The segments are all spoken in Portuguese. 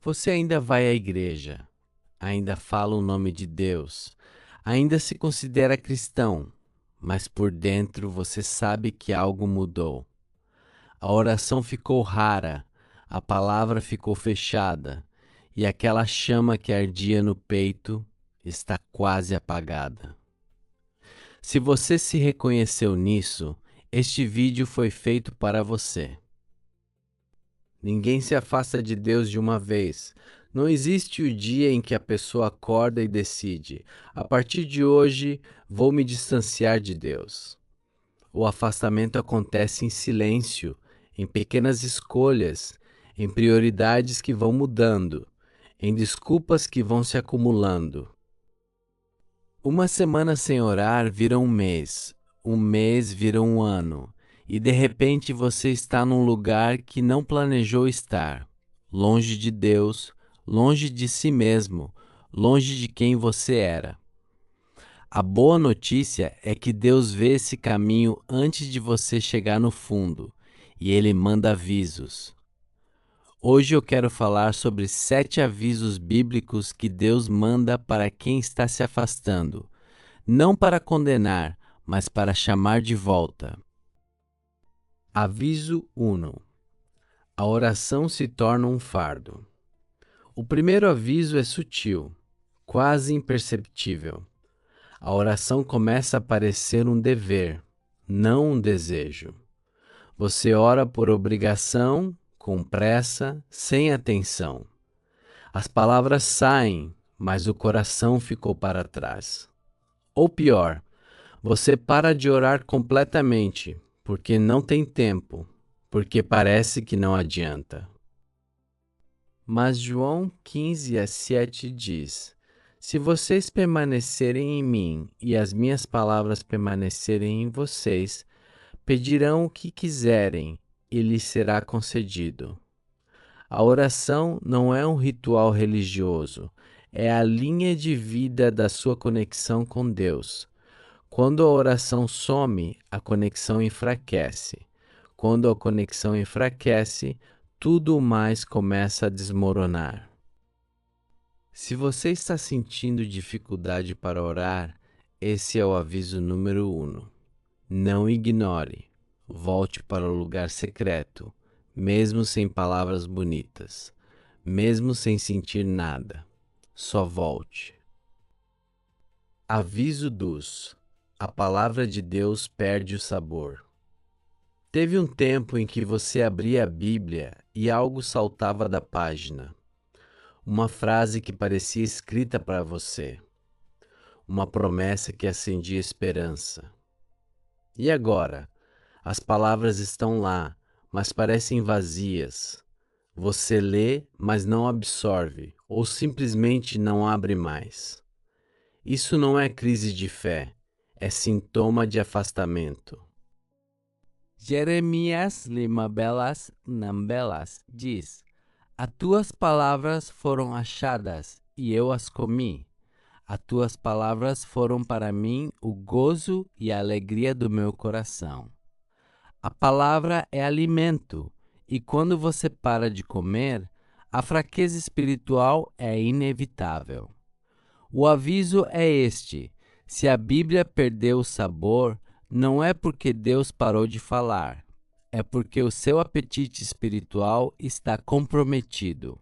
Você ainda vai à igreja, ainda fala o nome de Deus, ainda se considera cristão, mas por dentro você sabe que algo mudou. A oração ficou rara, a palavra ficou fechada, e aquela chama que ardia no peito está quase apagada. Se você se reconheceu nisso, este vídeo foi feito para você. Ninguém se afasta de Deus de uma vez. Não existe o dia em que a pessoa acorda e decide: a partir de hoje vou me distanciar de Deus. O afastamento acontece em silêncio, em pequenas escolhas, em prioridades que vão mudando, em desculpas que vão se acumulando. Uma semana sem orar vira um mês vira um ano, e de repente você está num lugar que não planejou estar, longe de Deus, longe de si mesmo, longe de quem você era. A boa notícia é que Deus vê esse caminho antes de você chegar no fundo, e Ele manda avisos. Hoje eu quero falar sobre 7 avisos bíblicos que Deus manda para quem está se afastando, não para condenar, mas para chamar de volta. Aviso 1. A oração se torna um fardo. O primeiro aviso é sutil, quase imperceptível. A oração começa a parecer um dever, não um desejo. Você ora por obrigação, com pressa, sem atenção. As palavras saem, mas o coração ficou para trás. Ou pior, você para de orar completamente, porque não tem tempo, porque parece que não adianta. Mas João 15:7 diz: Se vocês permanecerem em mim e as minhas palavras permanecerem em vocês, pedirão o que quiserem e lhes será concedido. A oração não é um ritual religioso, é a linha de vida da sua conexão com Deus. Quando a oração some, a conexão enfraquece. Quando a conexão enfraquece, tudo mais começa a desmoronar. Se você está sentindo dificuldade para orar, esse é o aviso número 1. Não ignore. Volte para o lugar secreto, mesmo sem palavras bonitas, mesmo sem sentir nada. Só volte. Aviso 2. A palavra de Deus perde o sabor. Teve um tempo em que você abria a Bíblia e algo saltava da página. Uma frase que parecia escrita para você. Uma promessa que acendia esperança. E agora? As palavras estão lá, mas parecem vazias. Você lê, mas não absorve, ou simplesmente não abre mais. Isso não é crise de fé, é sintoma de afastamento. Jeremias 5:6 diz: As tuas palavras foram achadas e eu as comi. As tuas palavras foram para mim o gozo e a alegria do meu coração. A palavra é alimento, e quando você para de comer, a fraqueza espiritual é inevitável. O aviso é este: se a Bíblia perdeu o sabor, não é porque Deus parou de falar, é porque o seu apetite espiritual está comprometido.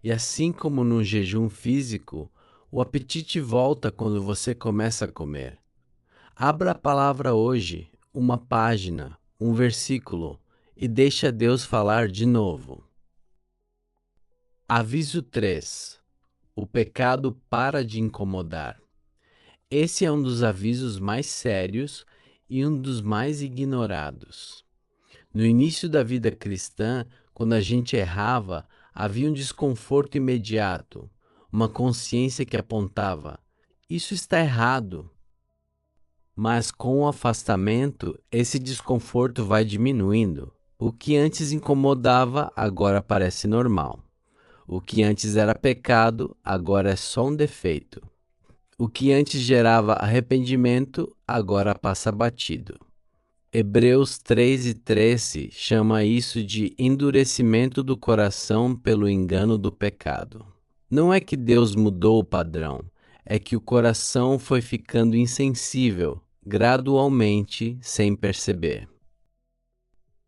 E assim como no jejum físico, o apetite volta quando você começa a comer. Abra a palavra hoje, uma página, um versículo, e deixa Deus falar de novo. Aviso 3. O pecado para de incomodar. Esse é um dos avisos mais sérios e um dos mais ignorados. No início da vida cristã, quando a gente errava, havia um desconforto imediato, uma consciência que apontava: isso está errado. Mas com o afastamento, esse desconforto vai diminuindo. O que antes incomodava, agora parece normal. O que antes era pecado, agora é só um defeito. O que antes gerava arrependimento, agora passa batido. Hebreus 3:13 chama isso de endurecimento do coração pelo engano do pecado. Não é que Deus mudou o padrão, é que o coração foi ficando insensível, gradualmente, sem perceber.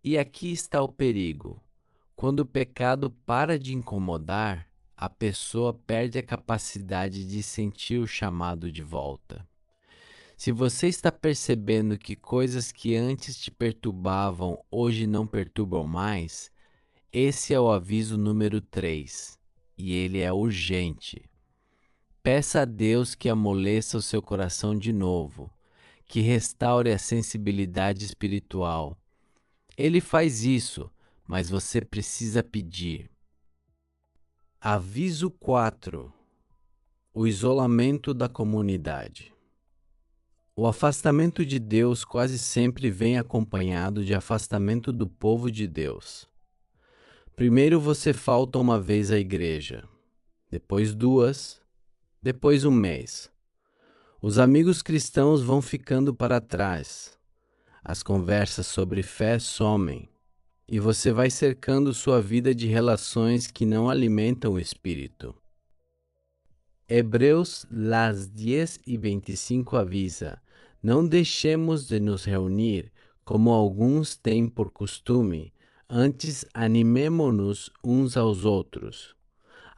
E aqui está o perigo. Quando o pecado para de incomodar, a pessoa perde a capacidade de sentir o chamado de volta. Se você está percebendo que coisas que antes te perturbavam hoje não perturbam mais, esse é o aviso número 3, e ele é urgente. Peça a Deus que amoleça o seu coração de novo, que restaure a sensibilidade espiritual. Ele faz isso, mas você precisa pedir. Aviso 4. O isolamento da comunidade. O afastamento de Deus quase sempre vem acompanhado de afastamento do povo de Deus. Primeiro você falta uma vez à igreja, depois 2, depois 1 mês. Os amigos cristãos vão ficando para trás. As conversas sobre fé somem, e você vai cercando sua vida de relações que não alimentam o espírito. Hebreus 10:25 avisa: não deixemos de nos reunir, como alguns têm por costume, antes animemo-nos uns aos outros.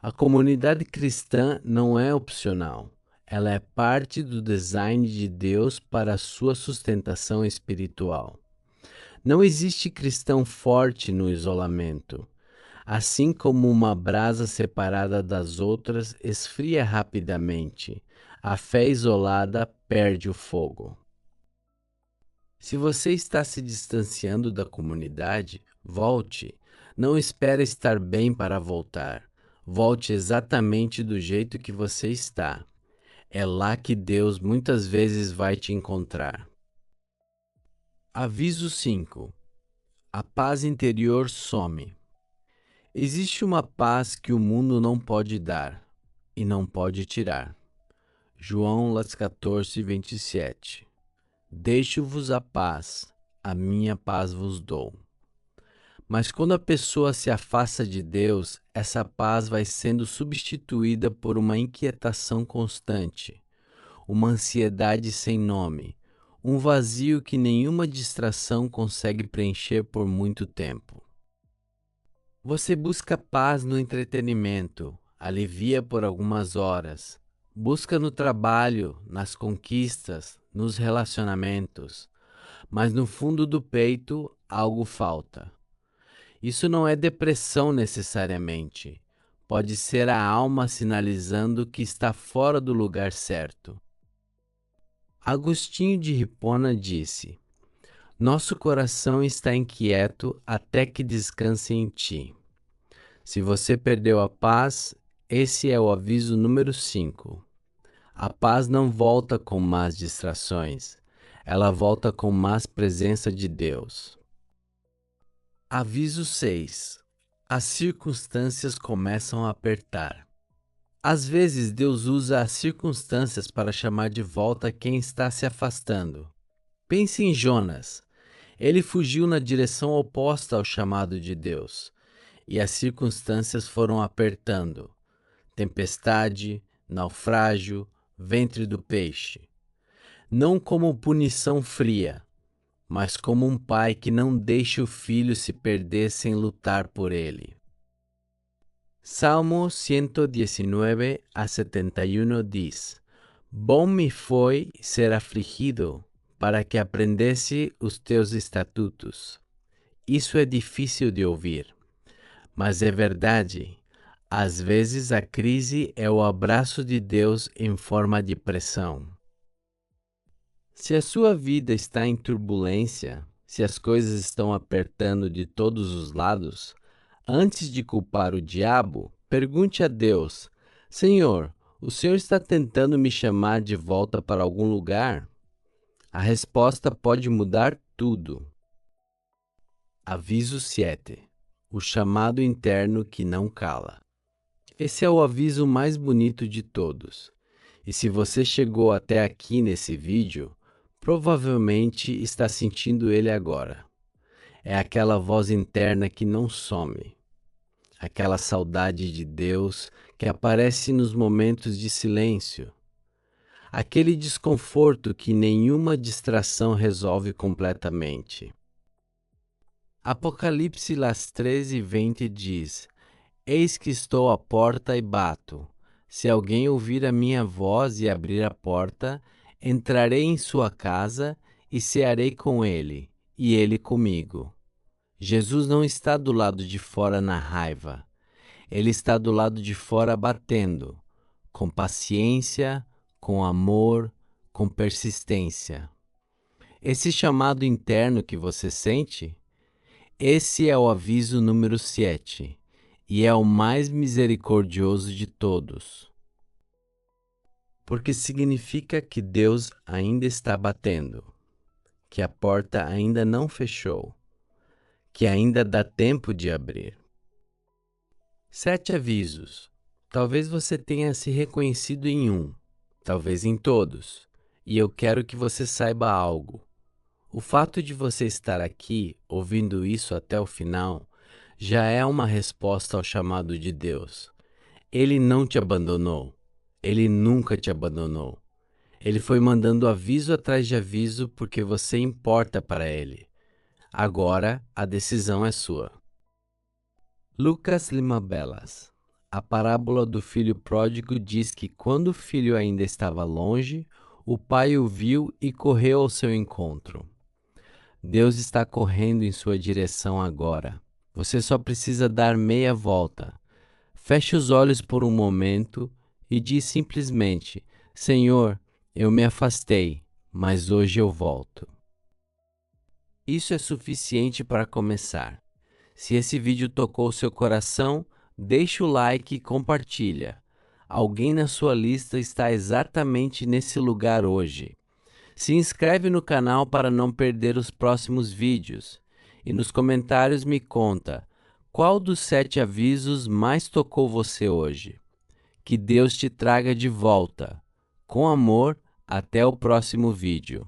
A comunidade cristã não é opcional, ela é parte do design de Deus para a sua sustentação espiritual. Não existe cristão forte no isolamento. Assim como uma brasa separada das outras esfria rapidamente, a fé isolada perde o fogo. Se você está se distanciando da comunidade, volte. Não espere estar bem para voltar. Volte exatamente do jeito que você está. É lá que Deus muitas vezes vai te encontrar. Aviso 5. A paz interior some. Existe uma paz que o mundo não pode dar e não pode tirar. João 14:27. Deixo-vos a minha paz vos dou. Mas quando a pessoa se afasta de Deus, essa paz vai sendo substituída por uma inquietação constante, uma ansiedade sem nome, um vazio que nenhuma distração consegue preencher por muito tempo. Você busca paz no entretenimento, alivia por algumas horas. Busca no trabalho, nas conquistas, nos relacionamentos. Mas no fundo do peito, algo falta. Isso não é depressão necessariamente. Pode ser a alma sinalizando que está fora do lugar certo. Agostinho de Hipona disse: nosso coração está inquieto até que descanse em ti. Se você perdeu a paz, esse é o aviso número 5. A paz não volta com más distrações, ela volta com mais presença de Deus. Aviso 6. As circunstâncias começam a apertar. Às vezes Deus usa as circunstâncias para chamar de volta quem está se afastando. Pense em Jonas. Ele fugiu na direção oposta ao chamado de Deus, e as circunstâncias foram apertando. Tempestade, naufrágio, ventre do peixe. Não como punição fria, mas como um pai que não deixa o filho se perder sem lutar por ele. Salmo 119:71 diz: bom me foi ser afligido, para que aprendesse os teus estatutos. Isso é difícil de ouvir, mas é verdade. Às vezes a crise é o abraço de Deus em forma de pressão. Se a sua vida está em turbulência, se as coisas estão apertando de todos os lados, antes de culpar o diabo, pergunte a Deus: Senhor, o Senhor está tentando me chamar de volta para algum lugar? A resposta pode mudar tudo. Aviso 7. O chamado interno que não cala. Esse é o aviso mais bonito de todos. E se você chegou até aqui nesse vídeo, Provavelmente está sentindo ele agora. É aquela voz interna que não some, aquela saudade de Deus que aparece nos momentos de silêncio, aquele desconforto que nenhuma distração resolve completamente. Apocalipse 13:20 diz: Eis que estou à porta e bato. Se alguém ouvir a minha voz e abrir a porta, entrarei em sua casa e cearei com ele, e ele comigo. Jesus não está do lado de fora na raiva. Ele está do lado de fora batendo, com paciência, com amor, com persistência. Esse chamado interno que você sente, esse é o aviso número 7, e é o mais misericordioso de todos. Porque significa que Deus ainda está batendo, que a porta ainda não fechou, que ainda dá tempo de abrir. 7 avisos. Talvez você tenha se reconhecido em um, talvez em todos, e eu quero que você saiba algo. O fato de você estar aqui, ouvindo isso até o final, já é uma resposta ao chamado de Deus. Ele não te abandonou. Ele nunca te abandonou. Ele foi mandando aviso atrás de aviso porque você importa para ele. Agora, a decisão é sua. Lucas Lima Belas. A parábola do filho pródigo diz que quando o filho ainda estava longe, o pai o viu e correu ao seu encontro. Deus está correndo em sua direção agora. Você só precisa dar meia volta. Feche os olhos por um momento e diz simplesmente: Senhor, eu me afastei, mas hoje eu volto. Isso é suficiente para começar. Se esse vídeo tocou seu coração, deixe o like e compartilha. Alguém na sua lista está exatamente nesse lugar hoje. Se inscreve no canal para não perder os próximos vídeos. E nos comentários me conta, qual dos 7 avisos mais tocou você hoje? Que Deus te traga de volta. Com amor, até o próximo vídeo.